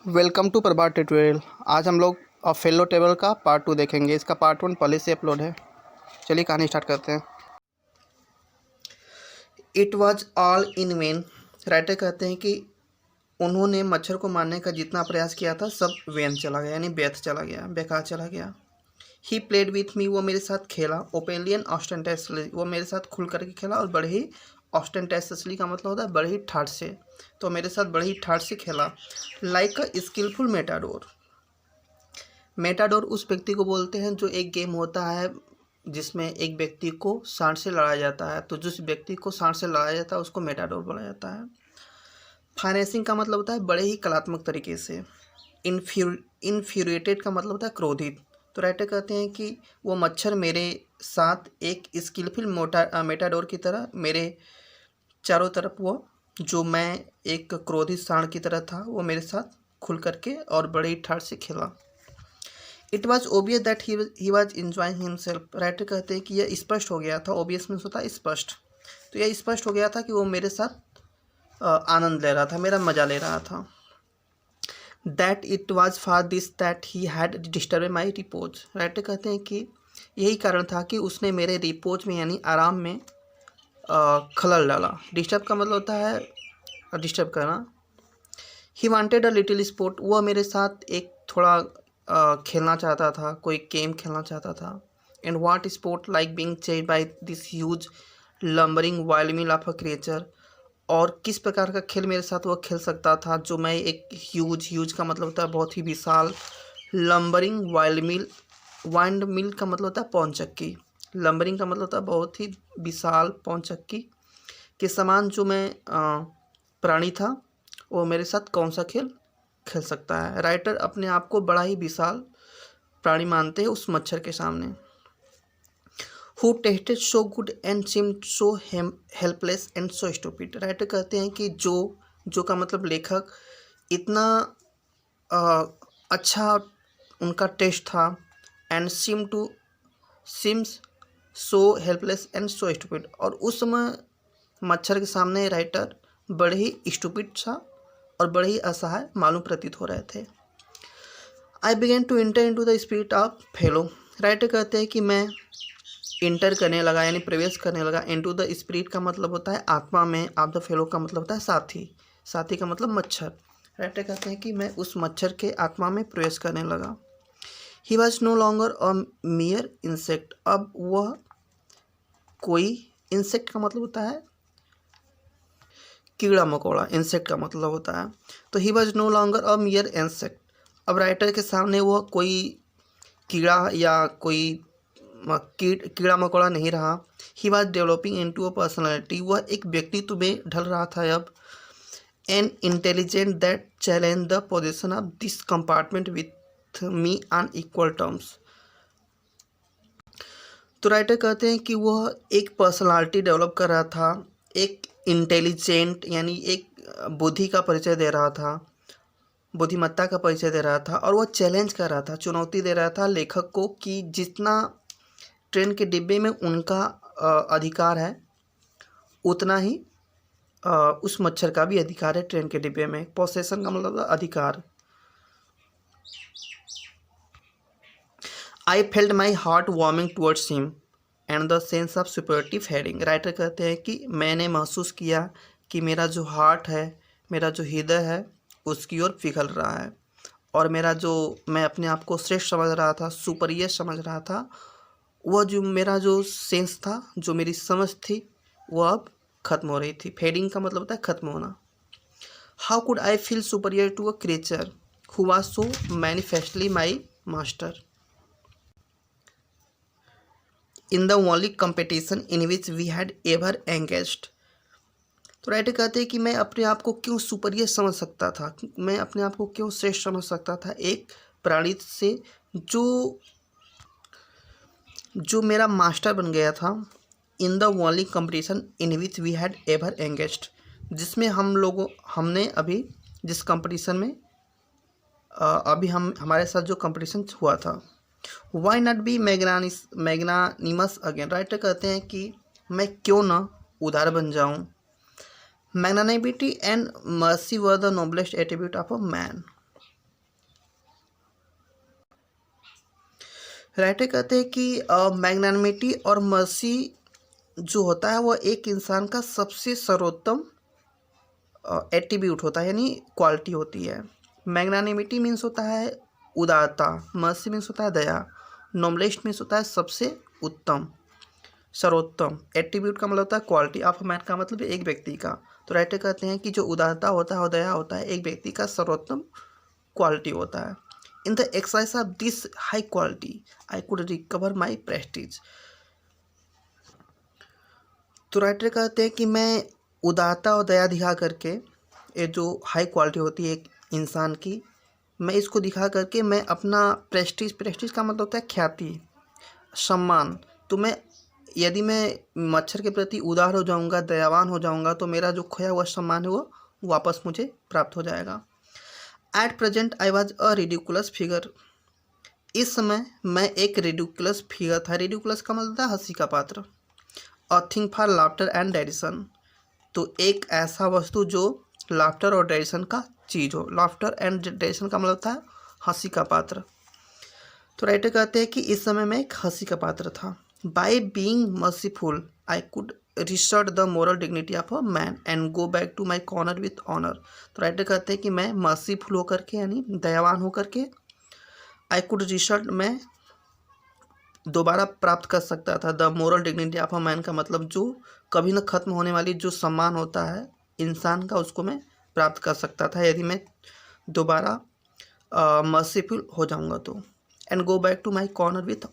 Welcome to Prabhat tutorial. आज हम लोग फेलो टेबल का पार्ट 2 देखेंगे। इसका पार्ट 1 पहले से अपलोड है। चलिए कहानी स्टार्ट करते हैं। It was all in when. Writer कहते हैं कि उन्होंने मच्छर को मारने का जितना प्रयास किया था सब वेन चला गया, यानी व्यर्थ चला गया, बेकार चला गया। ही प्लेड विथ मी, वो मेरे साथ खेला। ओपनली एंड ऑस्टेंटेसली, वो मेरे साथ खुल करके खेला और बड़े ही ऑस्टेंटेसली का मतलब होता है बड़े ही ठाठ से, तो मेरे साथ बड़े ही ठाठ से खेला। Like a skilful matador. Matador उस व्यक्ति को बोलते हैं जो एक गेम होता है जिसमें एक व्यक्ति को सांड से लड़ाया जाता है, तो जिस व्यक्ति को सांड से लड़ाया जाता है उसको मेटाडोर बोला जाता है। फाइनेंसिंग का मतलब होता है बड़े ही कलात्मक तरीके से। इन्फ्यूरिएटेड का मतलब होता है क्रोधित। तो राइटर कहते हैं कि वो मच्छर मेरे साथ एक स्किलफुल मेटाडोर की तरह मेरे चारों तरफ, वो जो मैं एक क्रोधित सांड की तरह था, वो मेरे साथ खुल करके और बड़े ही ठाठ से खेला। It was obvious that he was enjoying himself. Writer कहते हैं कि यह स्पष्ट हो गया था। ओबियस मीन्स होता है स्पष्ट, तो यह स्पष्ट हो गया था कि वो मेरे साथ आनंद ले रहा था, मेरा मजा ले रहा था। That it was for this that he had disturb my repose. Writer कहते हैं कि यही कारण था कि उसने मेरे रिपोज में यानी आराम में खलल डाला। डिस्टर्ब का मतलब होता है डिस्टर्ब करना। He wanted a little sport, वह मेरे साथ एक थोड़ा खेलना चाहता था, कोई गेम खेलना चाहता था। And what sport like being chase by this huge lumbering wild meal of a creature. और किस प्रकार का खेल मेरे साथ वह खेल सकता था जो मैं एक ह्यूज का मतलब होता है बहुत ही विशाल, लंबरिंग वाइल्ड मिल का मतलब होता है पौनचक्की, लंबरिंग का मतलब होता है बहुत ही विशाल पौनचक्की के समान जो मैं प्राणी था, वो मेरे साथ कौन सा खेल खेल सकता है। राइटर अपने आप को बड़ा ही विशाल प्राणी मानते हैं उस मच्छर के सामने। Who tested so good and seemed so helpless and so stupid. Writer कहते हैं कि जो का मतलब लेखक, इतना अच्छा उनका टेस्ट था, and seems so helpless and so stupid, और उस समय मच्छर के सामने राइटर बड़े ही स्टूपिड था और बड़े ही असहाय मालूम प्रतीत हो रहे थे। I begin to enter into the spirit of fellow. Writer कहते हैं कि मैं इंटर करने लगा यानी प्रवेश करने लगा। इनटू द स्पिरिट का मतलब होता है आत्मा में, ऑफ द फेलो का मतलब होता है साथी, साथी का मतलब मच्छर। राइटर कहते हैं कि मैं उस मच्छर के आत्मा में प्रवेश करने लगा। He was no longer a mere insect, अब वह कोई, इंसेक्ट का मतलब होता है कीड़ा मकोड़ा, इंसेक्ट का मतलब होता है, तो he was no longer a mere insect. अब राइटर के सामने वह कोई कीड़ा या कोई कीड़ा मकोड़ा नहीं रहा। He was developing into a personality, वह एक व्यक्तित्व में ढल रहा था अब। An intelligent that challenge the position of this compartment with me on equal terms. तो राइटर कहते हैं कि वह एक पर्सनालिटी डेवलप कर रहा था, एक इंटेलिजेंट यानी एक बुद्धि का परिचय दे रहा था, बुद्धिमत्ता का परिचय दे रहा था, और वह चैलेंज कर रहा था, चुनौती दे रहा था लेखक को कि जितना ट्रेन के डिब्बे में उनका अधिकार है उतना ही उस मच्छर का भी अधिकार है ट्रेन के डिब्बे में। पोसेशन का मतलब अधिकार। I felt my heart warming towards him and the sense of superiority fading. Writer कहते हैं कि मैंने महसूस किया कि मेरा जो हार्ट है, मेरा जो हृदय है, उसकी ओर पिघल रहा है, और मेरा जो, मैं अपने आप को श्रेष्ठ समझ रहा था, सुपरियर समझ रहा था, वह जो मेरा जो सेंस था, जो मेरी समझ थी, वह अब खत्म हो रही थी। फेडिंग का मतलब होता है खत्म होना। How could I feel superior to a creature who was so manifestly my master in the only competition in which we had ever engaged. तो राइटर कहते हैं कि मैं अपने आप को क्यों सुपरियर समझ सकता था, मैं अपने आप को क्यों श्रेष्ठ समझ सकता था एक प्राणी से जो मेरा मास्टर बन गया था। In the only competition in which we had ever engaged, जिसमें हमने अभी जिस कंपटीशन में अभी हमारे साथ जो कंपटीशन हुआ था। Why not be magnanimous again. Writer कहते हैं कि मैं क्यों ना उदार बन जाऊं। Magnanimity and mercy were the noblest attribute of a man. Writer कहते हैं कि मैग्नानिमिटी और मर्सी जो होता है वह एक इंसान का सबसे सर्वोत्तम एट्रीब्यूट होता है, यानी क्वालिटी होती है। मैग्नानिमिटी मीन्स होता है उदारता, मर्सी मीन्स होता है दया, नॉबलेस्ट मीन्स होता है सबसे उत्तम, सर्वोत्तम। एट्रीब्यूट का मतलब होता है क्वालिटी ऑफ मैन का मतलब एक व्यक्ति का। तो राइटर कहते हैं कि जो उदारता होता है और दया होता है एक व्यक्ति का सर्वोत्तम क्वालिटी होता है। In the exercise of this high quality I could recover my Prestige. तो राइटर कहते हैं कि मैं उदारता और दया दिखा करके, ये जो हाई क्वालिटी होती है एक इंसान की, मैं इसको दिखा करके मैं अपना प्रेस्टीज का मतलब होता है ख्याति, सम्मान। तो मैं यदि मैं मच्छर के प्रति उदार हो जाऊंगा, दयावान हो जाऊंगा, तो मेरा जो खोया हुआ सम्मान है वो वापस मुझे प्राप्त हो जाएगा। At present I was a ridiculous figure. इस समय मैं एक रिडिकुलस फिगर था। रिडिकुलस का मतलब था हंसी का पात्र। A thing for laughter and derision. तो एक ऐसा वस्तु जो लाफ्टर और डेरिसन का चीज़ हो। लाफ्टर एंड डेरिसन का मतलब था हंसी का पात्र। तो राइटर कहते हैं कि इस समय मैं एक हंसी का पात्र था। By being merciful I could restore the moral dignity of a man and go back to my corner with honour. तो राइटर कहते हैं कि मैं मर्सीफुल होकर के, यानी दयावान होकर के, आई कुड रिस्टोर, मैं दोबारा प्राप्त कर सकता था the moral dignity of a man का मतलब जो कभी न खत्म होने वाली जो सम्मान होता है इंसान का, उसको मैं प्राप्त कर सकता था यदि मैं दोबारा मर्सीफुल हो जाऊंगा तो। And go back to my corner with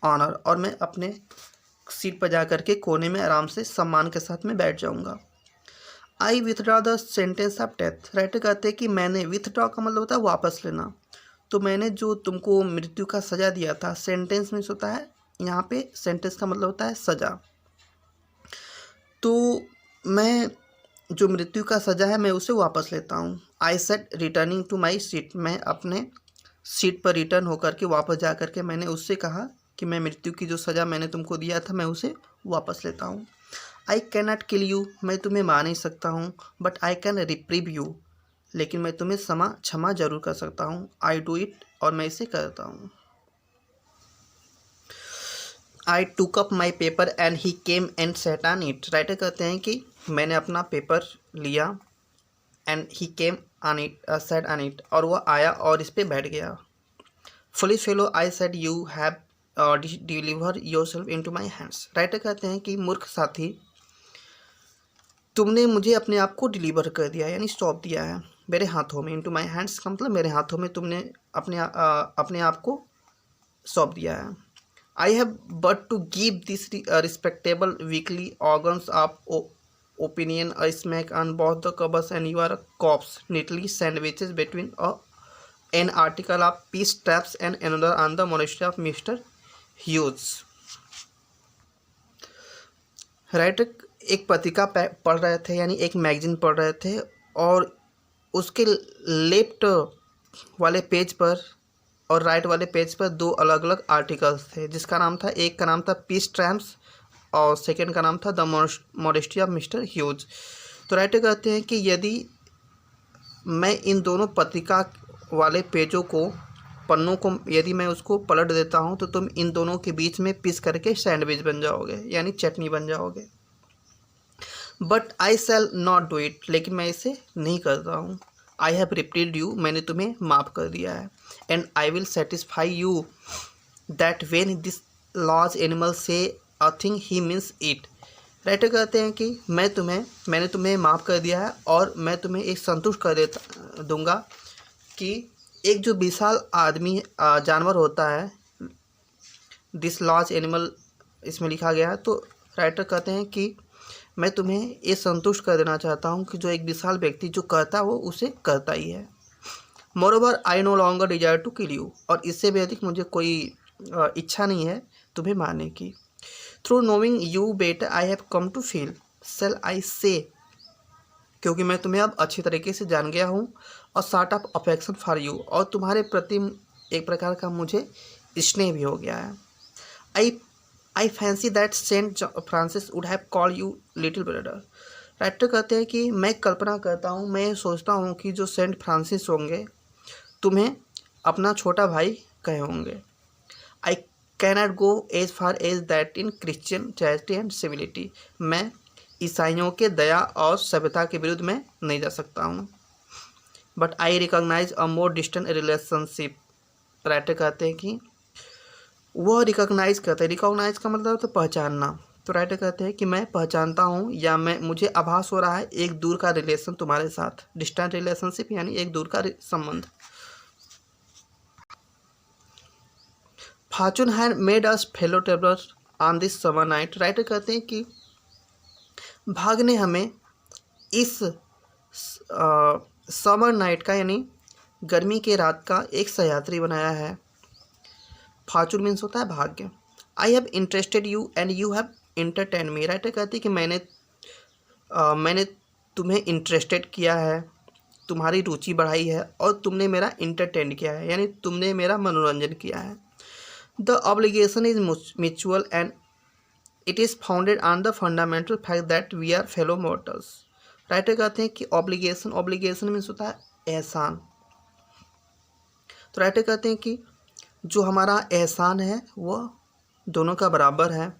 honour, और मैं अपने सीट पर जा कर के कोने में आराम से सम्मान के साथ में बैठ जाऊंगा। I withdraw the sentence of death. Writer कहते हैं कि मैंने, विथड्रॉ का मतलब होता है वापस लेना, तो मैंने जो तुमको मृत्यु का सज़ा दिया था, सेंटेंस मीन्स होता है, यहाँ पे सेंटेंस का मतलब होता है सज़ा। तो मैं जो मृत्यु का सज़ा है मैं उसे वापस लेता हूँ। I said returning to my seat. मैं अपने सीट पर रिटर्न होकर के वापस जा कर के मैंने उससे कहा कि मैं मृत्यु की जो सज़ा मैंने तुमको दिया था मैं उसे वापस लेता हूँ। I can not kill you. मैं तुम्हें मार नहीं सकता हूँ। But I can reprieve you. लेकिन मैं तुम्हें क्षमा जरूर कर सकता हूँ। I do it. और मैं इसे करता हूँ। I took up my paper and he came and set on it. Writer कहते हैं कि मैंने अपना पेपर लिया, and he came on it, set on it, और वह आया और इस पर बैठ गया। Foolish fellow I said you have deliver yourself into my hands. Writer कहते हैं कि मूर्ख साथी, तुमने मुझे अपने आप को डिलीवर कर दिया, यानी सौंप दिया है मेरे हाथों में। इनटू माय हैंड्स का मतलब मेरे हाथों में तुमने अपने आप को सौंप दिया है। I have but to give this respectable weekly organs of opinion a smack on both the covers and you are a corpse neatly sandwiches between an article of peace traps and another on the monastery of mister Hughes. Writer एक पत्रिका पढ़ रहे थे, यानी एक magazine पढ़ रहे थे, और उसके लेफ्ट वाले पेज पर और राइट वाले पेज पर दो अलग अलग आर्टिकल्स थे, जिसका नाम था, एक का नाम था पीस ट्रैम्प्स और सेकंड का नाम था the modesty of mister huge. तो राइटर कहते हैं कि यदि मैं इन दोनों पत्रिका वाले पेजों को, पन्नों को, यदि मैं उसको पलट देता हूँ तो तुम इन दोनों के बीच में पीस करके सैंडविच बन जाओगे, यानी चटनी बन जाओगे। But I shall not do it. लेकिन मैं इसे नहीं करता हूँ। I have reprieved you. मैंने तुम्हें माफ़ कर दिया है। And I will satisfy you that when this large animal say a thing he means it. Writer कहते हैं कि मैंने तुम्हें माफ़ कर दिया है, और मैं तुम्हें एक संतुष्ट कर दूंगा कि एक जो विशाल आदमी जानवर होता है, दिस लार्ज एनिमल इसमें लिखा गया है, तो राइटर कहते हैं कि मैं तुम्हें ये संतुष्ट कर देना चाहता हूँ कि जो एक विशाल व्यक्ति जो कहता है वो उसे करता ही है। Moreover I no longer desire to kill you. और इससे भी अधिक मुझे कोई इच्छा नहीं है तुम्हें मारने की। Through knowing you better I have come to feel, shall I say, क्योंकि मैं तुम्हें अब अच्छी तरीके से जान गया हूँ, और sort of affection for you, और तुम्हारे प्रति एक प्रकार का मुझे स्नेह भी हो गया है। I fancy that Saint Francis would have call you little brother. Writer कहते हैं कि मैं कल्पना करता हूँ, मैं सोचता हूँ कि जो सेंट फ्रांसिस होंगे तुम्हें अपना छोटा भाई कहे होंगे। I cannot go as far as that in Christian charity and civility. मैं ईसाइयों के दया और सभ्यता के विरुद्ध में नहीं जा सकता हूँ। But I recognise a more distant relationship. Writer कहते हैं कि वह रिकॉग्नाइज करते हैं, रिकॉग्नाइज का मतलब तो पहचानना। तो राइटर कहते हैं कि मैं पहचानता हूँ या मैं मुझे आभास हो रहा है एक दूर का रिलेशन तुम्हारे साथ, डिस्टेंट रिलेशनशिप यानी एक दूर का संबंध। Fortune had made us fellow travellers on this summer night. Writer कहते हैं कि भाग ने हमें इस समर नाइट का यानी गर्मी के रात का एक सहयात्री बनाया है। फॉर्चून मीन्स होता है भाग्य। I have interested you and you have entertain me. Writer कहती है कि मैंने तुम्हें इंटरेस्टेड किया है, तुम्हारी रुचि बढ़ाई है और तुमने मेरा इंटरटेन किया है यानी तुमने मेरा मनोरंजन किया है। The obligation is mutual and it is founded on the fundamental fact that we are fellow mortals. Writer कहते हैं कि ऑब्लिगेशन मीन्स होता है एहसान। तो राइटर कहते हैं कि जो हमारा एहसान है वह दोनों का बराबर है।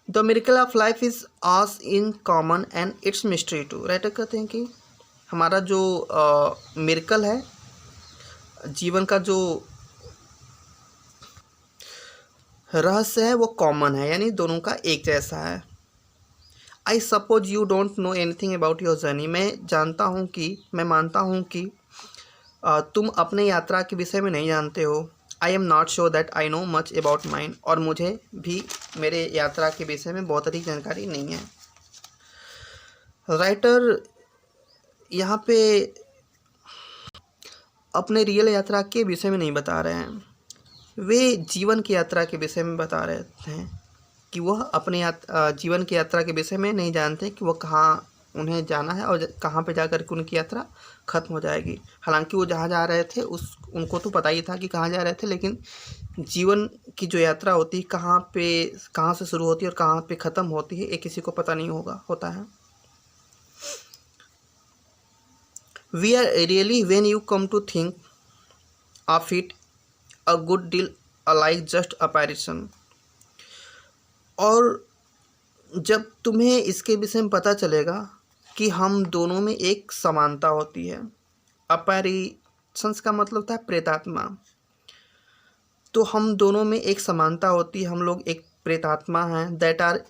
The miracle of life is as in common and its mystery too. Writer कहते हैं कि हमारा जो मिरेकल है, जीवन का जो रहस्य है वो कॉमन है यानी दोनों का एक जैसा है। I suppose you don't know anything about your journey. मैं मानता हूँ कि तुम अपने यात्रा के विषय में नहीं जानते हो। I am not sure that I know much about mine. और मुझे भी मेरे यात्रा के विषय में बहुत अधिक जानकारी नहीं है। राइटर यहाँ पे अपने रियल यात्रा के विषय में नहीं बता रहे हैं, वे जीवन की यात्रा के विषय में बता रहे हैं कि वह अपने जीवन की यात्रा के विषय में नहीं जानते कि वह कहाँ उन्हें जाना है और कहाँ पे जाकर के उनकी यात्रा ख़त्म हो जाएगी। हालांकि वो जहाँ जा रहे थे उनको तो पता ही था कि कहाँ जा रहे थे, लेकिन जीवन की जो यात्रा होती है कहाँ से शुरू होती है और कहाँ पे ख़त्म होती है ये किसी को पता नहीं होता है। We are really when you come to think of it a good deal like just apparition. और जब तुम्हें इसके विषय में पता चलेगा कि हम दोनों में एक समानता होती है। अपैरिशंस का मतलब होता है प्रेतात्मा। तो हम दोनों में एक समानता होती है, हम लोग एक प्रेतात्मा हैं। That are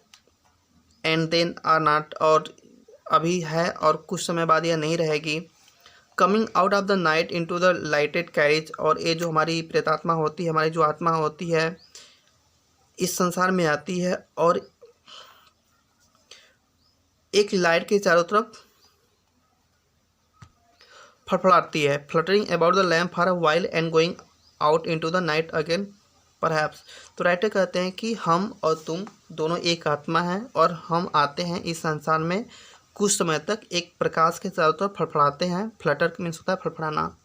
and then are not, और अभी है और कुछ समय बाद यह नहीं रहेगी। Coming out of the night into the lighted carriage. और ये जो हमारी प्रेतात्मा होती है, हमारी जो आत्मा होती है, इस संसार में आती है और एक लाइट के चारों तरफ फड़फड़ाती है। Fluttering about the lamp for a while and going out into the night again perhaps. तो राइटर कहते हैं कि हम और तुम दोनों एक आत्मा हैं और हम आते हैं इस संसार में कुछ समय तक एक प्रकाश के चारों तरफ फड़फड़ाते हैं। फ्लटर मीन्स होता है फड़फड़ाना।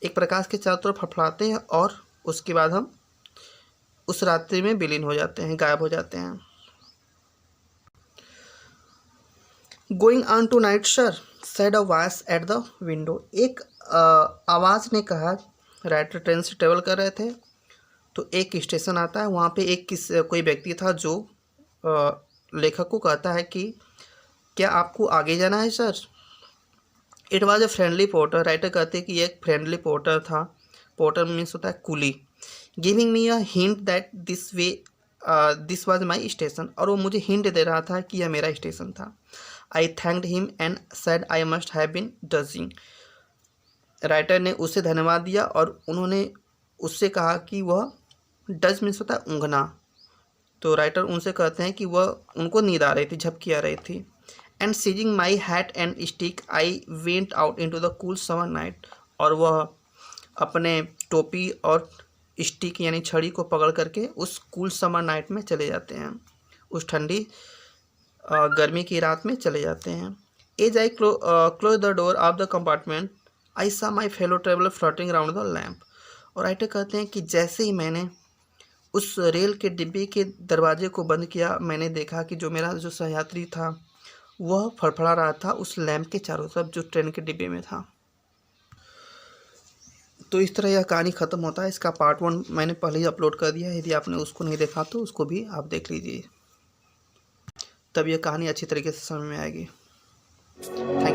एक प्रकाश के चारों तरफ फड़फड़ाते हैं और उसके बाद हम उस रात्रि में विलीन हो जाते हैं, गायब हो जाते हैं। Going on tonight sir said a voice at the window. एक आवाज़ ने कहा, राइटर ट्रेन से ट्रेवल कर रहे थे तो एक स्टेशन आता है, वहाँ पे कोई व्यक्ति था जो लेखक को कहता है कि क्या आपको आगे जाना है sir. It was a friendly porter. Writer कहते हैं कि एक फ्रेंडली पोर्टर था। पोर्टर मीन्स होता है कुली। Giving me a hint that this was my station. और वो मुझे हिंट दे रहा था कि यह मेरा स्टेशन था। I thanked him and said I must have been dozing. Writer ने उसे धन्यवाद दिया और उन्होंने उससे कहा कि वह डज मीन्स होता है ऊँघना। तो राइटर उनसे कहते हैं कि वह उनको नींद आ रही थी, झपकी आ रही थी। And seizing my hat and stick I went out into the cool summer night. और वह अपने टोपी और स्टिक यानी छड़ी को पकड़ करके उस कूल समर नाइट में चले जाते हैं, उस ठंडी गर्मी की रात में चले जाते हैं। As I close the door of the compartment I saw my fellow traveller floating around the lamp. और राइटर कहते हैं कि जैसे ही मैंने उस रेल के डिब्बे के दरवाजे को बंद किया, मैंने देखा कि जो मेरा जो सहयात्री था वह फड़फड़ा रहा था उस लैम्प के चारों तरफ जो ट्रेन के डिब्बे में था। तो इस तरह यह कहानी ख़त्म होता है। इसका पार्ट 1 मैंने पहले ही अपलोड कर दिया है, यदि आपने उसको नहीं देखा तो उसको भी आप देख लीजिए, तब यह कहानी अच्छी तरीके से समझ में आएगी। थैंक